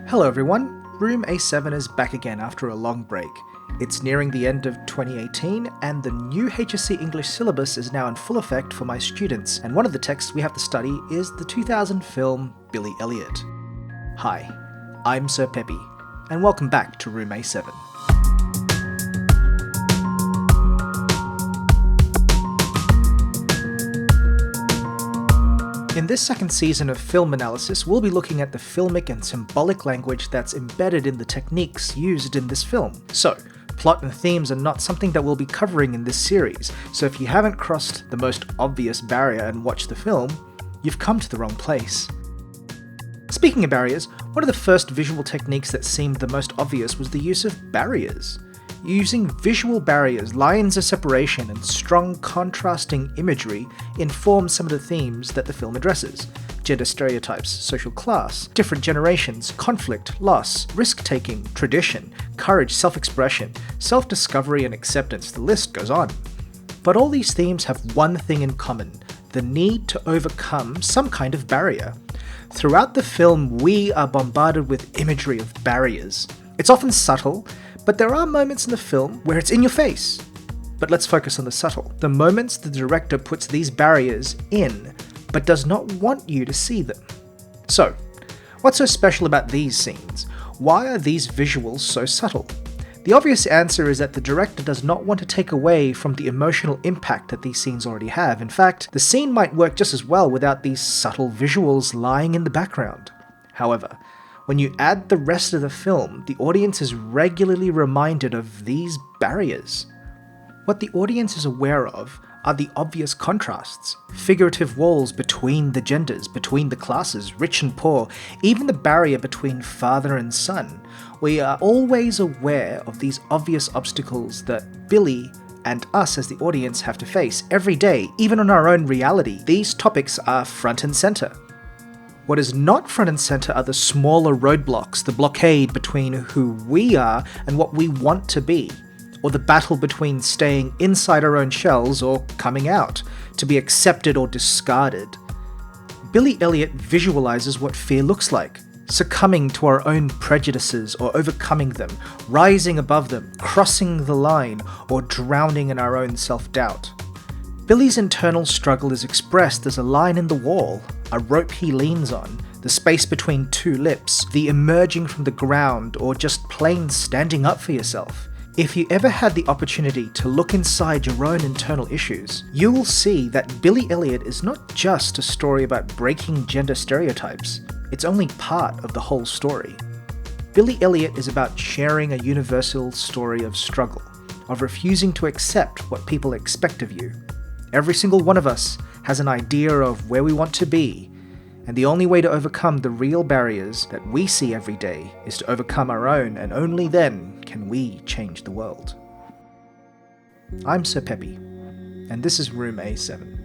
Hello everyone, Room A7 is back again after a long break. It's nearing the end of 2018 and the new HSC English syllabus is now in full effect for my students, and one of the texts we have to study is the 2000 film Billy Elliot. Hi, I'm Sir Pepi, and welcome back to Room A7. In this second season of film analysis, we'll be looking at the filmic and symbolic language that's embedded in the techniques used in this film. So, plot and themes are not something that we'll be covering in this series, so if you haven't crossed the most obvious barrier and watched the film, you've come to the wrong place. Speaking of barriers, one of the first visual techniques that seemed the most obvious was the use of barriers. Using visual barriers, lines of separation, and strong contrasting imagery inform some of the themes that the film addresses. Gender stereotypes, social class, different generations, conflict, loss, risk-taking, tradition, courage, self-expression, self-discovery and acceptance, the list goes on. But all these themes have one thing in common: the need to overcome some kind of barrier. Throughout the film, we are bombarded with imagery of barriers. It's often subtle, but there are moments in the film where it's in your face. But let's focus on the subtle. The moments the director puts these barriers in, but does not want you to see them. So, what's so special about these scenes? Why are these visuals so subtle? The obvious answer is that the director does not want to take away from the emotional impact that these scenes already have. In fact, the scene might work just as well without these subtle visuals lying in the background. However, when you add the rest of the film, the audience is regularly reminded of these barriers. What the audience is aware of are the obvious contrasts, figurative walls between the genders, between the classes, rich and poor, even the barrier between father and son. We are always aware of these obvious obstacles that Billy and us as the audience have to face every day, even in our own reality. These topics are front and center. What is not front and center are the smaller roadblocks, the blockade between who we are and what we want to be, or the battle between staying inside our own shells or coming out, to be accepted or discarded. Billy Elliot visualizes what fear looks like: succumbing to our own prejudices or overcoming them, rising above them, crossing the line, or drowning in our own self-doubt. Billy's internal struggle is expressed as a line in the wall, a rope he leans on, the space between two lips, the emerging from the ground, or just plain standing up for yourself. If you ever had the opportunity to look inside your own internal issues, you will see that Billy Elliot is not just a story about breaking gender stereotypes. It's only part of the whole story. Billy Elliot is about sharing a universal story of struggle, of refusing to accept what people expect of you. Every single one of us has an idea of where we want to be, and the only way to overcome the real barriers that we see every day is to overcome our own, and only then can we change the world. I'm Sir Pepi, and this is Room A7.